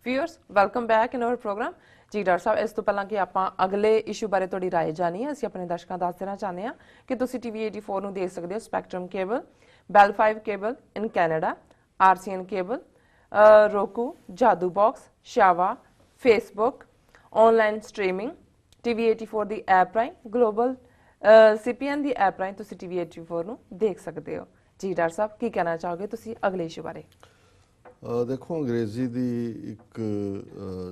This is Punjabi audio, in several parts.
Viewers welcome back in our program जी डॉक्टर साहब इस तो पहला कि ਆਪਾਂ ਅਗਲੇ ਇਸ਼ੂ ਬਾਰੇ ਤੁਹਾਡੀ ਰਾਏ ਜਾਣੀ ਹੈ ਅਸੀਂ ਆਪਣੇ ਦਰਸ਼ਕਾਂ ਦੱਸ ਦੇਣਾ ਚਾਹੁੰਦੇ ਹਾਂ ਕਿ ਤੁਸੀਂ ਟੀਵੀ 84 ਨੂੰ ਦੇਖ ਸਕਦੇ ਹੋ spectrum cable Bell 5 cable in Canada RCN cable roku Jadoo box ਸ਼ਾਵਾ ਫੇਸਬੁੱਕ ਆਨਲਾਈਨ ਸਟ੍ਰੀਮਿੰਗ ਟੀਵੀ 84 ਦੀ ਐਪ ਰਾਹੀਂ ਗਲੋਬਲ ਸੀਪੀਐਨ ਦੀ ਐਪ ਰਾਹੀਂ ਤੁਸੀਂ ਟੀਵੀ 84 ਨੂੰ ਦੇਖ ਸਕਦੇ ਹੋ ਜੀ ਡਾਕਟਰ ਸਾਹਿਬ ਕੀ ਕਹਿਣਾ ਚਾਹੋਗੇ ਤੁਸੀਂ ਅਗਲੇ ਇਸ਼ੂ ਬਾਰੇ देखो अंग्रेजी ਦੀ ਇੱਕ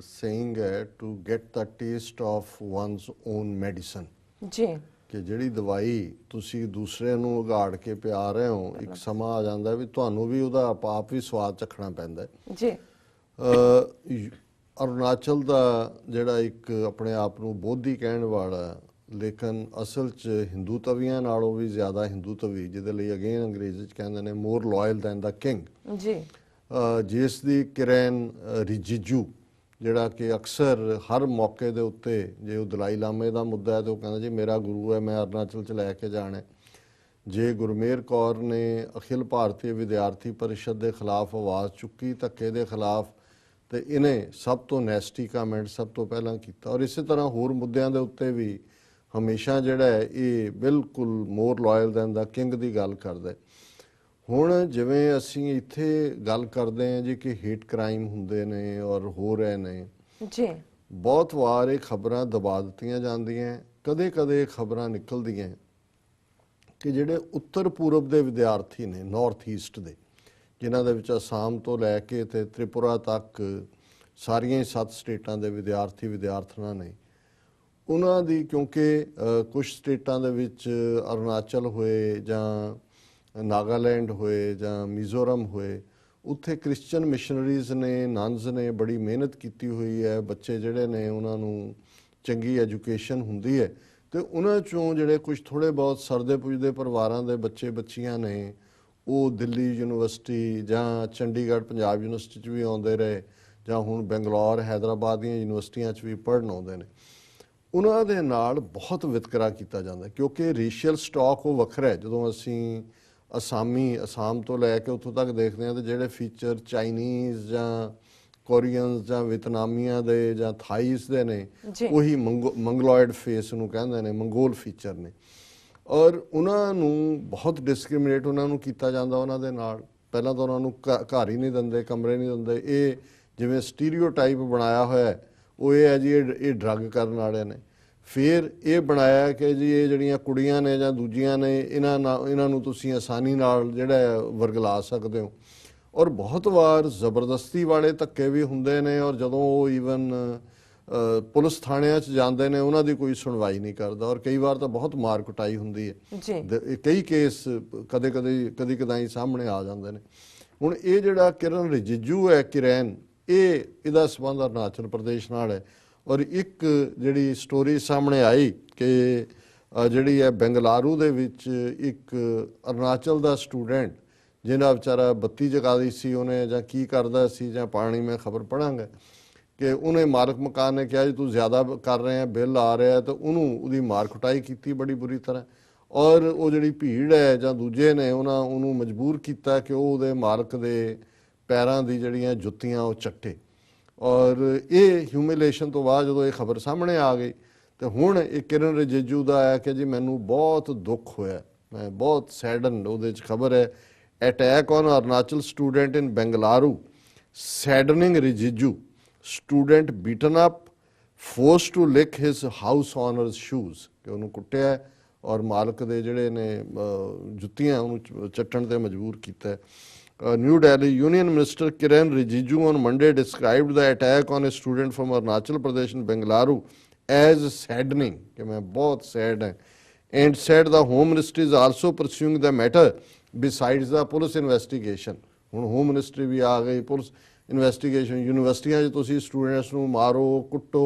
ਸੇਇੰਗ ਹੈ to get the taste of one's own medicine ਜੀ ਕਿ ਜਿਹੜੀ ਦਵਾਈ ਤੁਸੀਂ ਦੂਸਰੇ ਨੂੰ ਉਗਾੜ ਕੇ ਪਿਆ ਰਹੇ ਹੋ ਇੱਕ ਸਮਾਂ ਆ ਜਾਂਦਾ ਵੀ ਤੁਹਾਨੂੰ ਵੀ ਉਹਦਾ ਆਪ ਵੀ ਸਵਾਦ ਚੱਖਣਾ ਪੈਂਦਾ ਜੀ ਅਰੁਣਾਚਲ ਦਾ ਜਿਹੜਾ ਇੱਕ ਆਪਣੇ ਆਪ ਨੂੰ ਬੋਧੀ ਕਹਿਣ ਵਾਲਾ ਲੇਕਿਨ ਅਸਲ 'ਚ ਹਿੰਦੂ ਤਵੀਆਂ ਨਾਲੋਂ ਵੀ ਜ਼ਿਆਦਾ ਹਿੰਦੂ ਤਵੀ ਜਿਹਦੇ ਲਈ ਅਗੇਨ ਅੰਗਰੇਜ਼ੀ 'ਚ ਕਹਿੰਦੇ ਨੇ ਮੋਰ ਲਾਇਲ ਦੈਨ ਦਾ ਕਿੰਗ ਜੀ ਜਿਸ ਦੀ ਕਿਰਨ ਰਿਜੀਜੂ ਜਿਹੜਾ ਕਿ ਅਕਸਰ ਹਰ ਮੌਕੇ ਦੇ ਉੱਤੇ ਜੇ ਉਹ ਦਲਾਈ ਲਾਮੇ ਦਾ ਮੁੱਦਾ ਹੈ ਤਾਂ ਉਹ ਕਹਿੰਦਾ ਜੀ ਮੇਰਾ ਗੁਰੂ ਹੈ ਮੈਂ ਅਰੁਣਾਚਲ 'ਚ ਲੈ ਕੇ ਜਾਣਾ ਜੇ ਗੁਰਮੇਰ ਕੌਰ ਨੇ ਅਖਿਲ ਭਾਰਤੀ ਵਿਦਿਆਰਥੀ ਪਰਿਸ਼ਦ ਦੇ ਖਿਲਾਫ ਆਵਾਜ਼ ਚੁੱਕੀ ਧੱਕੇ ਦੇ ਖਿਲਾਫ ਤੇ ਇਹਨੇ ਸਭ ਤੋਂ ਨੈਸਟੀ ਕਮੈਂਟ ਸਭ ਤੋਂ ਪਹਿਲਾਂ ਕੀਤਾ ਔਰ ਇਸੇ ਤਰ੍ਹਾਂ ਹੋਰ ਮੁੱਦਿਆਂ ਦੇ ਉੱਤੇ ਵੀ ਹਮੇਸ਼ਾ ਜਿਹੜਾ ਹੈ ਇਹ ਬਿਲਕੁਲ ਮੋਰ ਲਾਇਲ ਦੈਨ ਦਾ ਕਿੰਗ ਦੀ ਗੱਲ ਕਰਦਾ ਹੁਣ ਜਿਵੇਂ ਅਸੀਂ ਇੱਥੇ ਗੱਲ ਕਰਦੇ ਹਾਂ ਜੀ ਕਿ ਹੇਟ ਕ੍ਰਾਈਮ ਹੁੰਦੇ ਨੇ ਔਰ ਹੋ ਰਹੇ ਨੇ ਜੀ ਬਹੁਤ ਵਾਰ ਇਹ ਖਬਰਾਂ ਦਬਾ ਦਿੱਤੀਆਂ ਜਾਂਦੀਆਂ ਕਦੇ ਕਦੇ ਖਬਰਾਂ ਨਿਕਲਦੀਆਂ ਕਿ ਜਿਹੜੇ ਉੱਤਰ ਪੂਰਬ ਦੇ ਵਿਦਿਆਰਥੀ ਨੇ ਨਾਰਥ ਈਸਟ ਦੇ ਜਿਨ੍ਹਾਂ ਦੇ ਵਿੱਚ ਅਸਾਮ ਤੋਂ ਲੈ ਕੇ ਤੇ ਤ੍ਰਿਪੁਰਾ ਤੱਕ ਸਾਰੀਆਂ ਹੀ 7 ਸਟੇਟਾਂ ਦੇ ਵਿਦਿਆਰਥਣਾਂ ਨੇ ਉਹਨਾਂ ਦੀ ਕਿਉਂਕਿ ਕੁਝ ਸਟੇਟਾਂ ਦੇ ਵਿੱਚ ਅਰੁਣਾਚਲ ਹੋਏ ਜਾਂ ਨਾਗਾਲੈਂਡ ਹੋਏ ਜਾਂ ਮਿਜ਼ੋਰਮ ਹੋਏ ਉੱਥੇ ਕ੍ਰਿਸਚੀਅਨ ਮਿਸ਼ਨਰੀਜ਼ ਨੇ ਨਨਸ ਨੇ ਬੜੀ ਮਿਹਨਤ ਕੀਤੀ ਹੋਈ ਹੈ ਬੱਚੇ ਜਿਹੜੇ ਨੇ ਉਹਨਾਂ ਨੂੰ ਚੰਗੀ ਐਜੂਕੇਸ਼ਨ ਹੁੰਦੀ ਹੈ ਤੇ ਉਹਨਾਂ ਚੋਂ ਜਿਹੜੇ ਕੁਝ ਥੋੜੇ ਬਹੁਤ ਸਰਦੇ ਪੁੱਜਦੇ ਪਰਿਵਾਰਾਂ ਦੇ ਬੱਚੇ ਬੱਚੀਆਂ ਨੇ ਉਹ ਦਿੱਲੀ ਯੂਨੀਵਰਸਿਟੀ ਜਾਂ ਚੰਡੀਗੜ੍ਹ ਪੰਜਾਬ ਯੂਨੀਵਰਸਿਟੀ 'ਚ ਵੀ ਆਉਂਦੇ ਰਹੇ ਜਾਂ ਹੁਣ ਬੰਗਲੌਰ ਹੈਦਰਾਬਾਦ ਦੀਆਂ ਯੂਨੀਵਰਸਿਟੀਆਂ 'ਚ ਵੀ ਪੜ੍ਹਨ ਆਉਂਦੇ ਨੇ ਉਹਨਾਂ ਦੇ ਨਾਲ ਬਹੁਤ ਵਿਤਕਰਾ ਕੀਤਾ ਜਾਂਦਾ ਕਿਉਂਕਿ ਰੇਸ਼ੀਅਲ ਸਟਾਕ ਉਹ ਵੱਖਰਾ ਹੈ ਜਦੋਂ ਅਸੀਂ ਅਸਾਮ ਤੋਂ ਲੈ ਕੇ ਉੱਥੋਂ ਤੱਕ ਦੇਖਦੇ ਹਾਂ ਤੇ ਜਿਹੜੇ ਫੀਚਰ ਚਾਈਨੀਜ਼ ਜਾਂ ਕੋਰੀਅਨਸ ਜਾਂ ਵਿਤਨਾਮੀਆਂ ਦੇ ਜਾਂ ਥਾਈਸ ਦੇ ਨੇ ਉਹੀ ਮੰਗਲੋਇਡ ਫੇਸ ਨੂੰ ਕਹਿੰਦੇ ਨੇ ਮੰਗੋਲ ਫੀਚਰ ਨੇ ਔਰ ਉਹਨਾਂ ਨੂੰ ਬਹੁਤ ਡਿਸਕ੍ਰਿਮੀਨੇਟ ਉਹਨਾਂ ਨੂੰ ਕੀਤਾ ਜਾਂਦਾ ਉਹਨਾਂ ਦੇ ਨਾਲ ਪਹਿਲਾਂ ਤਾਂ ਉਹਨਾਂ ਨੂੰ ਘਰ ਹੀ ਨਹੀਂ ਦਿੰਦੇ ਕਮਰੇ ਨਹੀਂ ਦਿੰਦੇ ਇਹ ਜਿਵੇਂ ਸਟੀਰੀਓਟਾਈਪ ਬਣਾਇਆ ਹੋਇਆ ਉਹ ਇਹ ਹੈ ਜੀ ਇਹ ਡਰੱਗ ਕਰਨ ਵਾਲੇ ਨੇ ਫਿਰ ਇਹ ਬਣਾਇਆ ਕਿ ਜੀ ਇਹ ਜਿਹੜੀਆਂ ਕੁੜੀਆਂ ਨੇ ਜਾਂ ਦੂਜੀਆਂ ਨੇ ਇਹਨਾਂ ਨੂੰ ਤੁਸੀਂ ਆਸਾਨੀ ਨਾਲ ਜਿਹੜਾ ਵਰਗਲਾ ਸਕਦੇ ਹੋ ਔਰ ਬਹੁਤ ਵਾਰ ਜ਼ਬਰਦਸਤੀ ਵਾਲੇ ਧੱਕੇ ਵੀ ਹੁੰਦੇ ਨੇ ਔਰ ਜਦੋਂ ਉਹ ਈਵਨ ਪੁਲਿਸ ਥਾਣਿਆਂ 'ਚ ਜਾਂਦੇ ਨੇ ਉਹਨਾਂ ਦੀ ਕੋਈ ਸੁਣਵਾਈ ਨਹੀਂ ਕਰਦਾ ਔਰ ਕਈ ਵਾਰ ਤਾਂ ਬਹੁਤ ਮਾਰ ਕੁਟਾਈ ਹੁੰਦੀ ਹੈ ਕਈ ਕੇਸ ਕਦੀ ਕਦਾਈ ਸਾਹਮਣੇ ਆ ਜਾਂਦੇ ਨੇ ਹੁਣ ਇਹ ਜਿਹੜਾ ਕਿਰਨ ਰਿਜੀਜੂ ਹੈ ਕਿਰਨ ਇਹਦਾ ਸੰਬੰਧ ਅਰੁਣਾਚਲ ਪ੍ਰਦੇਸ਼ ਨਾਲ ਹੈ ਔਰ ਇੱਕ ਜਿਹੜੀ ਸਟੋਰੀ ਸਾਹਮਣੇ ਆਈ ਕਿ ਜਿਹੜੀ ਹੈ ਬੰਗਲਾਰੂ ਦੇ ਵਿੱਚ ਇੱਕ ਅਰੁਣਾਚਲ ਦਾ ਸਟੂਡੈਂਟ ਜਿਹਦਾ ਵਿਚਾਰਾ ਬੱਤੀ ਜਗਾ ਦੀ ਸੀ ਉਹਨੇ ਜਾਂ ਕੀ ਕਰਦਾ ਸੀ ਜਾਂ ਪਾਣੀ ਮੈਂ ਖਬਰ ਪੜਾਂਗਾ ਕਿ ਉਹਨੇ ਮਾਲਕ ਮਕਾਨ ਨੇ ਕਿਹਾ ਜੀ ਤੂੰ ਜ਼ਿਆਦਾ ਕਰ ਰਹੇ ਆ ਬਿੱਲ ਆ ਰਿਹਾ ਤਾਂ ਉਹਦੀ ਮਾਰ ਕੁਟਾਈ ਕੀਤੀ ਬੜੀ ਬੁਰੀ ਤਰ੍ਹਾਂ ਔਰ ਉਹ ਜਿਹੜੀ ਭੀੜ ਹੈ ਜਾਂ ਦੂਜੇ ਨੇ ਉਹਨੂੰ ਮਜਬੂਰ ਕੀਤਾ ਕਿ ਉਹ ਉਹਦੇ ਮਾਲਕ ਦੇ ਪੈਰਾਂ ਦੀ ਜਿਹੜੀਆਂ ਜੁੱਤੀਆਂ ਉਹ ਚੱਟੇ ਔਰ ਇਹ ਹਿਊਮਿਲੇਸ਼ਨ ਤੋਂ ਬਾਅਦ ਜਦੋਂ ਇਹ ਖਬਰ ਸਾਹਮਣੇ ਆ ਗਈ ਤੇ ਹੁਣ ਇਹ ਕਿਰਨ ਰਿਜੀਜੂ ਦਾ ਹੈ ਕਿ ਜੀ ਮੈਨੂੰ ਬਹੁਤ ਦੁੱਖ ਹੋਇਆ ਮੈਂ ਬਹੁਤ ਸੈਡਨ ਉਹਦੇ 'ਚ ਖਬਰ ਹੈ attack on Arunachal student in Bengaluru saddening Rijiju student beaten up forced to lick his house owners shoes ਕਿ ਉਹਨੂੰ ਕੁੱਟਿਆ ਔਰ ਮਾਲਕ ਦੇ ਜਿਹੜੇ ਨੇ ਜੁੱਤੀਆਂ ਉਹਨੂੰ ਚੱਟਣ ਤੇ ਮਜਬੂਰ ਕੀਤਾ New Delhi Union Minister Kiren Rijiju on Monday described the attack on a student from Arunachal Pradesh in Bengaluru as saddening कि मैं बहुत sad हैं and said the Home Ministry is also pursuing the matter besides the police investigation ਹੁਣ Home Ministry भी आ गई police investigation ਯੂਨੀਵਰਸਿਟੀਆਂ 'ਚ ਤੁਸੀਂ ਸਟੂਡੈਂਟਸ ਨੂੰ ਮਾਰੋ ਕੁੱਟੋ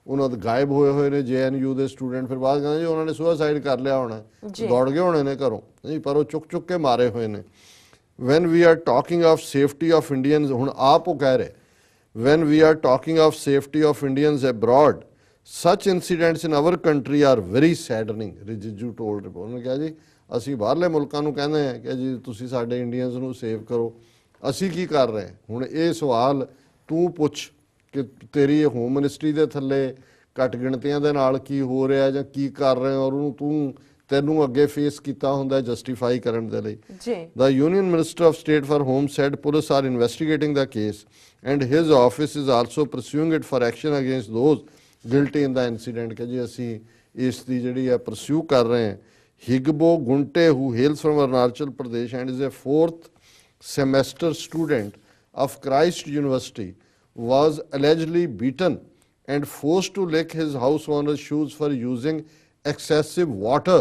ਉਹਨਾਂ ਦੇ ਗਾਇਬ ਹੋਏ ਨੇ JNU ਦੇ ਸਟੂਡੈਂਟ ਫਿਰ ਬਾਅਦ ਕਹਿੰਦੇ ਜੀ ਉਹਨਾਂ ਨੇ ਸੁਸਾਈਡ ਕਰ ਲਿਆ ਹੋਣਾ ਦੌੜ ਗਏ ਹੋਣੇ ਨੇ ਘਰੋਂ ਨਹੀਂ ਪਰ ਉਹ ਚੁੱਕ ਕੇ ਮਾਰੇ ਹੋਏ ਨੇ when we are talking of safety of Indians ਹੁਣ ਆਪ ਉਹ ਕਹਿ ਰਹੇ when we are talking of safety of Indians abroad such incidents in our country are very saddening Rijiju told report ਉਹਨੇ ਕਿਹਾ ਜੀ ਅਸੀਂ ਬਾਹਰਲੇ ਮੁਲਕਾਂ ਨੂੰ ਕਹਿੰਦੇ ਹਾਂ ਕਿ ਜੀ ਤੁਸੀਂ ਸਾਡੇ ਇੰਡੀਅਨਸ ਨੂੰ ਸੇਵ ਕਰੋ ਅਸੀਂ ਕੀ ਕਰ ਰਹੇ ਹੁਣ ਇਹ ਸਵਾਲ ਤੂੰ ਪੁੱਛ ਕਿ ਤੇਰੀ ਹੋਮ ਮਿਨਿਸਟਰੀ ਦੇ ਥੱਲੇ ਘੱਟ ਗਿਣਤੀਆਂ ਦੇ ਨਾਲ ਕੀ ਹੋ ਰਿਹਾ ਜਾਂ ਕੀ ਕਰ ਰਹੇ ਔਰ ਉਹਨੂੰ ਤੈਨੂੰ ਅੱਗੇ ਫੇਸ ਕੀਤਾ ਹੁੰਦਾ ਜਸਟੀਫਾਈ ਕਰਨ ਦੇ ਲਈ। ਜੀ The Union Minister of State for Home said police are investigating the case and his office is also pursuing it for action against those guilty in the incident। ਕਿ ਜੀ ਅਸੀਂ ਇਸ ਦੀ ਜਿਹੜੀ ਹੈ ਪਰਸਿਊ ਕਰ ਰਹੇ ਹਾਂ। Higbo Gunte, who hails from Arunachal Pradesh and is a 4th semester student of Christ University, was allegedly beaten and forced to lick his house owner's shoes for using excessive water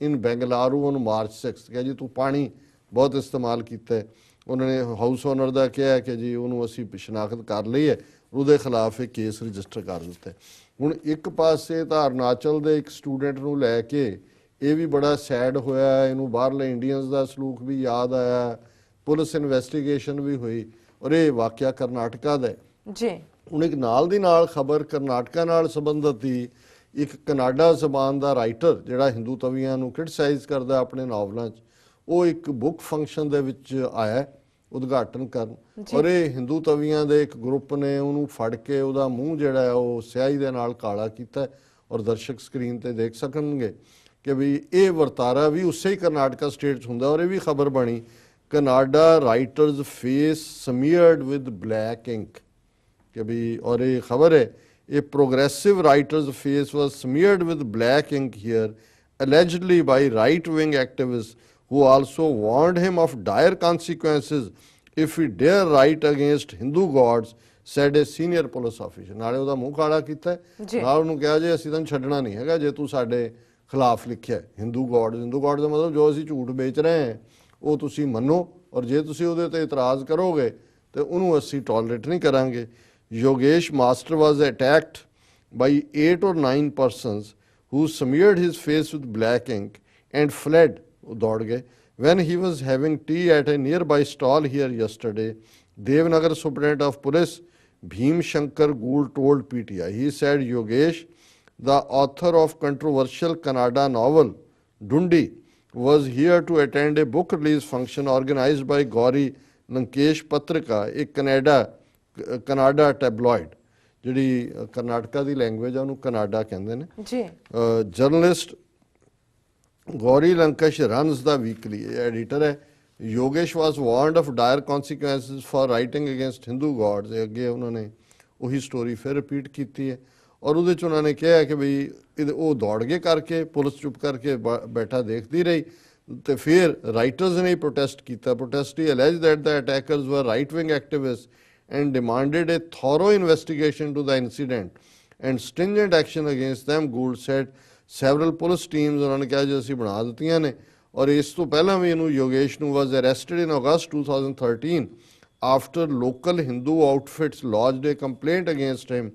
in Bengaluru on March 6th। ਕਿ ਜੀ ਤੂੰ ਪਾਣੀ ਬਹੁਤ ਇਸਤੇਮਾਲ ਕੀਤਾ ਹੈ। ਉਹਨਾਂ ਨੇ ਹਾਊਸ ਓਨਰ ਦਾ ਕਿਹਾ ਕਿ ਜੀ ਉਹਨੂੰ ਅਸੀਂ ਸ਼ਨਾਖਤ ਕਰ ਲਈ ਹੈ, ਉਹਦੇ ਖਿਲਾਫ ਇਹ ਕੇਸ ਰਜਿਸਟਰ ਕਰ ਦਿੱਤਾ। ਹੁਣ ਇੱਕ ਪਾਸੇ ਤਾਂ ਅਰੁਣਾਚਲ ਦੇ ਇੱਕ ਸਟੂਡੈਂਟ ਨੂੰ ਲੈ ਕੇ ਇਹ ਵੀ ਬੜਾ ਸੈਡ ਹੋਇਆ, ਇਹਨੂੰ ਬਾਹਰਲੇ ਇੰਡੀਅਨਸ ਦਾ ਸਲੂਕ ਵੀ ਯਾਦ ਆਇਆ, ਪੁਲਿਸ ਇਨਵੈਸਟੀਗੇਸ਼ਨ ਵੀ ਹੋਈ ਔਰ ਇਹ ਵਾਕਿਆ ਕਰਨਾਟਕਾ ਦਾ ਜੀ। ਹੁਣ ਇੱਕ ਨਾਲ ਦੀ ਨਾਲ ਖਬਰ ਕਰਨਾਟਕਾ ਨਾਲ ਸੰਬੰਧਿਤ ਹੀ ਇੱਕ ਕਨਾਡਾ ਜ਼ਬਾਨ ਦਾ ਰਾਈਟਰ ਜਿਹੜਾ ਹਿੰਦੂ ਤਵੀਆਂ ਨੂੰ ਕ੍ਰਿਟਿਸਾਈਜ਼ ਕਰਦਾ ਆਪਣੇ ਨਾਵਲਾਂ 'ਚ, ਉਹ ਇੱਕ ਬੁੱਕ ਫੰਕਸ਼ਨ ਦੇ ਵਿੱਚ ਆਇਆ ਉਦਘਾਟਨ ਕਰਨ ਔਰ ਇਹ ਹਿੰਦੂ ਤਵੀਆਂ ਦੇ ਇੱਕ ਗਰੁੱਪ ਨੇ ਉਹਨੂੰ ਫੜ ਕੇ ਉਹਦਾ ਮੂੰਹ ਜਿਹੜਾ ਹੈ ਉਹ ਸਿਆਹੀ ਦੇ ਨਾਲ ਕਾਲਾ ਕੀਤਾ ਔਰ ਦਰਸ਼ਕ ਸਕਰੀਨ ਤੇ ਦੇਖ ਸਕਣਗੇ ਕਿ ਵੀ ਇਹ ਵਰਤਾਰਾ ਵੀ ਉਸੇ ਹੀ ਕਰਨਾਟਕਾ ਸਟੇਟ 'ਚ ਹੁੰਦਾ ਔਰ ਇਹ ਵੀ ਖਬਰ ਬਣੀ Kannada writers face smeared with black ink ਕਿ ਵੀ ਔਰ ਇਹ ਖਬਰ ਹੈ a progressive writer's face was smeared with black ink here, allegedly by right-wing activists who also warned him of dire consequences if he dare write against Hindu gods, said a senior police officer। ਨਾਲੇ ਉਹਦਾ ਮੂੰਹ ਕਾਲਾ ਕੀਤਾ ਨਾਲ ਉਹਨੂੰ ਕਿਹਾ ਜੇ ਅਸੀਂ ਤੈਨੂੰ ਛੱਡਣਾ ਨਹੀਂ ਹੈਗਾ ਜੇ ਤੂੰ ਸਾਡੇ ਖਿਲਾਫ ਲਿਖਿਆ ਹਿੰਦੂ ਗੋਡ ਦਾ ਮਤਲਬ ਜੋ ਅਸੀਂ ਝੂਠ ਵੇਚ ਰਹੇ ਹਾਂ ਉਹ ਤੁਸੀਂ ਮੰਨੋ ਔਰ ਜੇ ਤੁਸੀਂ ਉਹਦੇ ਤੇ ਇਤਰਾਜ਼ ਕਰੋਗੇ ਤੇ ਉਹਨੂੰ ਅਸੀਂ ਟੋਲਰੇਟ ਨਹੀਂ ਕਰਾਂਗੇ। Yogesh Master was attacked by 8 or 9 persons who smeared his face with black ink and fled when he was having tea at a nearby stall here yesterday, Devnagar Superintendent of Police Bhim Shankar Gould told PTI. He said Yogesh, the author of controversial Kannada novel Dundi, was here to attend a book release function organized by Gauri Lankesh Patrika, a Kannada tabloid ਜਿਹੜੀ ਕਰਨਾਟਕਾ ਦੀ ਲੈਂਗੁਏਜ ਆ ਉਹਨੂੰ ਕਨਾਡਾ ਕਹਿੰਦੇ ਨੇ ਜੀ। ਜਰਨਲਿਸਟ ਗੌਰੀ ਲੰਕਸ਼ ਰਨਸ ਦਾ ਵੀਕਲੀ ਐਡੀਟਰ ਹੈ। Yogesh was warned of dire consequences for writing against Hindu gods. ਅੱਗੇ ਉਹਨਾਂ ਨੇ ਉਹੀ ਸਟੋਰੀ ਫਿਰ ਰਿਪੀਟ ਕੀਤੀ ਹੈ ਔਰ ਉਹਦੇ 'ਚ ਉਹਨਾਂ ਨੇ ਕਿਹਾ ਕਿ ਬਈ ਉਹ ਦੌੜ ਗਏ ਕਰਕੇ ਪੁਲਿਸ ਚੁੱਪ ਕਰਕੇ ਬੈਠਾ ਦੇਖਦੀ ਰਹੀ ਤੇ ਫਿਰ ਰਾਈਟਰਸ ਨੇ ਪ੍ਰੋਟੈਸਟ ਕੀਤਾ। ਪ੍ਰੋਟੈਸਟੀ ਅਲੈਜ ਦੈਟ ਦ ਅਟੈਕਰਸ ਵਰ right wing activist and demanded a thorough investigation to the incident and stringent action against them, Gould said। Several police teams ਉਹਨਾਂ ਨੇ ਕਿਹਾ ਜੀ ਅਸੀਂ ਬਣਾ ਦਿੱਤੀਆਂ ਨੇ ਔਰ ਇਸ ਤੋਂ ਪਹਿਲਾਂ ਵੀ ਇਹਨੂੰ ਯੋਗੇਸ਼ ਨੂੰ was arrested in August 2013 after local Hindu outfits lodged a complaint against him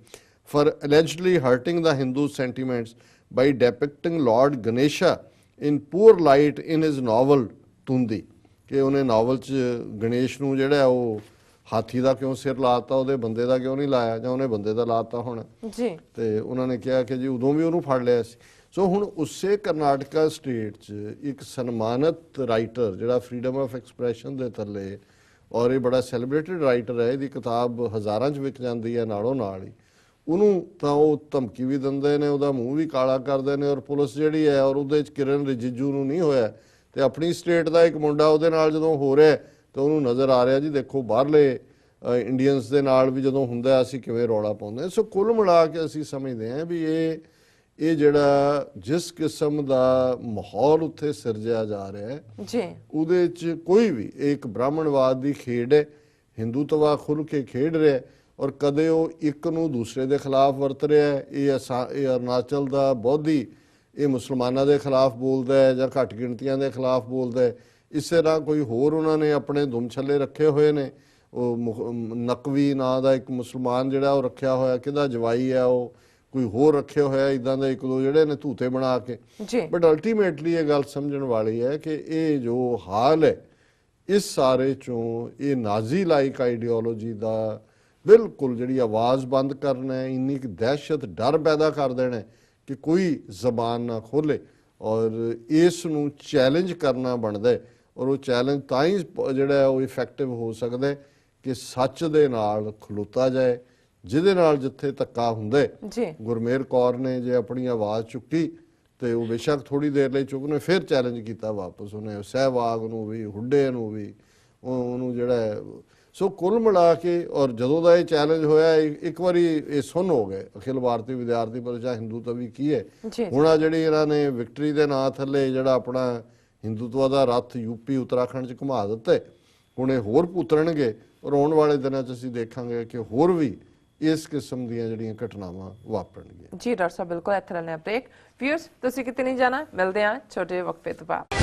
for allegedly hurting the Hindu sentiments by depicting Lord Ganesha in poor light in his novel Tundi। ਕਿ ਉਹਨੇ ਨਾਵਲ 'ਚ ਗਣੇਸ਼ ਨੂੰ ਜਿਹੜਾ ਉਹ ਹਾਥੀ ਦਾ ਕਿਉਂ ਸਿਰ ਲਾਤਾ ਉਹਦੇ ਬੰਦੇ ਦਾ ਕਿਉਂ ਨਹੀਂ ਲਾਇਆ ਜਾਂ ਉਹਨੇ ਬੰਦੇ ਦਾ ਲਾਤਾ ਹੋਣਾ ਜੀ। ਤੇ ਉਹਨਾਂ ਨੇ ਕਿਹਾ ਕਿ ਜੀ ਉਦੋਂ ਵੀ ਉਹਨੂੰ ਫੜ ਲਿਆ ਸੀ। ਸੋ ਹੁਣ ਉਸੇ ਕਰਨਾਟਕਾ ਸਟੇਟ 'ਚ ਇੱਕ ਸਨਮਾਨਿਤ ਰਾਈਟਰ ਜਿਹੜਾ ਫਰੀडम ਆਫ ਐਕਸਪ੍ਰੈਸ਼ਨ ਦੇ ਥੱਲੇ ਔਰ ਇਹ ਬੜਾ ਸੈਲੀਬ੍ਰੇਟਡ ਰਾਈਟਰ ਹੈ, ਇਹਦੀ ਕਿਤਾਬ ਹਜ਼ਾਰਾਂ 'ਚ ਵਿਕ ਜਾਂਦੀ ਹੈ ਨਾਲੋਂ ਨਾਲ ਹੀ, ਉਹਨੂੰ ਤਾਂ ਉਹ ਧਮਕੀ ਵੀ ਦਿੰਦੇ ਨੇ, ਉਹਦਾ ਮੂੰਹ ਵੀ ਕਾਲਾ ਕਰਦੇ ਨੇ ਔਰ ਪੁਲਿਸ ਜਿਹੜੀ ਹੈ ਔਰ ਉਹਦੇ 'ਚ ਕਿਰਨ ਰਿਜਿਜੂ ਨੂੰ ਨਹੀਂ ਹੋਇਆ ਤੇ ਆਪਣੀ ਸਟੇਟ ਦਾ ਇੱਕ ਮੁੰਡਾ ਉਹਦੇ ਨਾਲ ਜਦੋਂ ਹੋ ਰਿਹਾ ਤਾਂ ਉਹਨੂੰ ਨਜ਼ਰ ਆ ਰਿਹਾ ਜੀ ਦੇਖੋ ਬਾਹਰਲੇ ਇੰਡੀਅਨਸ ਦੇ ਨਾਲ ਵੀ ਜਦੋਂ ਹੁੰਦਾ ਅਸੀਂ ਕਿਵੇਂ ਰੌਲਾ ਪਾਉਂਦੇ। ਸੋ ਕੁੱਲ ਮਿਲਾ ਕੇ ਅਸੀਂ ਸਮਝਦੇ ਹਾਂ ਵੀ ਇਹ ਜਿਹੜਾ ਜਿਸ ਕਿਸਮ ਦਾ ਮਾਹੌਲ ਉੱਥੇ ਸਿਰਜਿਆ ਜਾ ਰਿਹਾ ਹੈ ਜੀ ਉਹਦੇ 'ਚ ਕੋਈ ਵੀ ਇੱਕ ਬ੍ਰਾਹਮਣਵਾਦ ਦੀ ਖੇਡ ਹੈ, ਹਿੰਦੂਤਵਾ ਖੁੱਲ੍ਹ ਕੇ ਖੇਡ ਰਿਹਾ ਔਰ ਕਦੇ ਉਹ ਇੱਕ ਨੂੰ ਦੂਸਰੇ ਦੇ ਖਿਲਾਫ ਵਰਤ ਰਿਹਾ ਹੈ। ਇਹ ਅਰੁਣਾਚਲ ਦਾ ਬੋਧੀ ਇਹ ਮੁਸਲਮਾਨਾਂ ਦੇ ਖਿਲਾਫ ਬੋਲਦਾ ਹੈ ਜਾਂ ਘੱਟ ਗਿਣਤੀਆਂ ਦੇ ਖਿਲਾਫ ਬੋਲਦਾ ਹੈ। ਇਸੇ ਤਰ੍ਹਾਂ ਕੋਈ ਹੋਰ ਉਹਨਾਂ ਨੇ ਆਪਣੇ ਦੁਮ ਛੱਲੇ ਰੱਖੇ ਹੋਏ ਨੇ। ਉਹ ਨਕਵੀ ਨਾਂ ਦਾ ਇੱਕ ਮੁਸਲਮਾਨ ਜਿਹੜਾ ਉਹ ਰੱਖਿਆ ਹੋਇਆ, ਕਿਹਦਾ ਜਵਾਈ ਹੈ ਉਹ, ਕੋਈ ਹੋਰ ਰੱਖੇ ਹੋਇਆ ਇੱਦਾਂ ਦੇ ਇੱਕ ਦੋ ਜਿਹੜੇ ਨੇ ਧੂਤੇ ਬਣਾ ਕੇ। ਬਟ ਅਲਟੀਮੇਟਲੀ ਇਹ ਗੱਲ ਸਮਝਣ ਵਾਲੀ ਹੈ ਕਿ ਇਹ ਜੋ ਹਾਲ ਹੈ ਇਸ ਸਾਰੇ ਚੋਂ ਇਹ ਨਾਜ਼ੀ ਲਾਈਕ ਆਈਡੀਓਲੋਜੀ ਦਾ ਬਿਲਕੁਲ ਜਿਹੜੀ ਆਵਾਜ਼ ਬੰਦ ਕਰਨਾ ਹੈ, ਇੰਨੀ ਕਿ ਦਹਿਸ਼ਤ ਡਰ ਪੈਦਾ ਕਰ ਦੇਣਾ ਕਿ ਕੋਈ ਜ਼ਬਾਨ ਨਾ ਖੋਲੇ ਔਰ ਇਸ ਨੂੰ ਚੈਲੰਜ ਕਰਨਾ ਬਣਦਾ ਹੈ ਔਰ ਉਹ ਚੈਲੰਜ ਤਾਂ ਹੀ ਜਿਹੜਾ ਉਹ ਇਫੈਕਟਿਵ ਹੋ ਸਕਦਾ ਕਿ ਸੱਚ ਦੇ ਨਾਲ ਖਲੋਤਾ ਜਾਏ, ਜਿਹਦੇ ਨਾਲ ਜਿੱਥੇ ਧੱਕਾ ਹੁੰਦੇ ਜੀ ਗੁਰਮੇਰ ਕੌਰ ਨੇ ਜੇ ਆਪਣੀ ਆਵਾਜ਼ ਚੁੱਕੀ ਤੇ ਉਹ ਬੇਸ਼ੱਕ ਥੋੜੀ ਦੇਰ ਲਈ ਚੁੱਕਨੇ ਫਿਰ ਚੈਲੰਜ ਕੀਤਾ ਵਾਪਸ ਉਹਨੇ ਸਹਿਵਾਗ ਨੂੰ ਵੀ ਹੁੱਡੇ ਨੂੰ ਵੀ ਉਹਨੂੰ ਜਿਹੜਾ ਹੈ। ਸੋ ਕੁੱਲ ਮਿਲਾ ਕੇ ਔਰ ਜਦੋਂ ਦਾ ਇਹ ਚੈਲੰਜ ਹੋਇਆ ਇੱਕ ਵਾਰੀ ਇਹ ਸੁਣ ਹੋ ਗਏ ਅਖਿਲ ਭਾਰਤੀ ਵਿਦਿਆਰਥੀ ਪਰਿਸ਼ਦ ਹਿੰਦੂਤਵੀ ਕੀ ਹੈ। ਹੁਣ ਆ ਜਿਹੜੀ ਇਹਨਾਂ ਨੇ ਵਿਕਟਰੀ ਦੇ ਨਾਂ ਥੱਲੇ ਜਿਹੜਾ ਆਪਣਾ ਹਿੰਦੂਤਵਾ ਦਾ ਰੱਥ ਯੂਪੀ ਉੱਤਰਾਖੰਡ 'ਚ ਘੁਮਾ ਦਿੱਤੇ, ਹੁਣ ਇਹ ਹੋਰ ਪੁੱਤਰਨਗੇ ਔਰ ਆਉਣ ਵਾਲੇ ਦਿਨਾਂ 'ਚ ਅਸੀਂ ਦੇਖਾਂਗੇ ਕਿ ਹੋਰ ਵੀ ਇਸ ਕਿਸਮ ਦੀਆਂ ਜਿਹੜੀਆਂ ਘਟਨਾਵਾਂ ਵਾਪਰਨਗੀਆਂ। ਜੀ ਡਾਕਟਰ ਸਾਹਿਬ ਬਿਲਕੁਲ ਇੱਥੇ ਲੈਣੇ ਬ੍ਰੇਕ। ਵਿਊਅਰਸ ਤੁਸੀਂ ਕਿਤੇ ਨਹੀਂ ਜਾਣਾ, ਮਿਲਦੇ ਹਾਂ ਛੋਟੇ ਵਕਫੇ ਤੋਂ ਬਾਅਦ।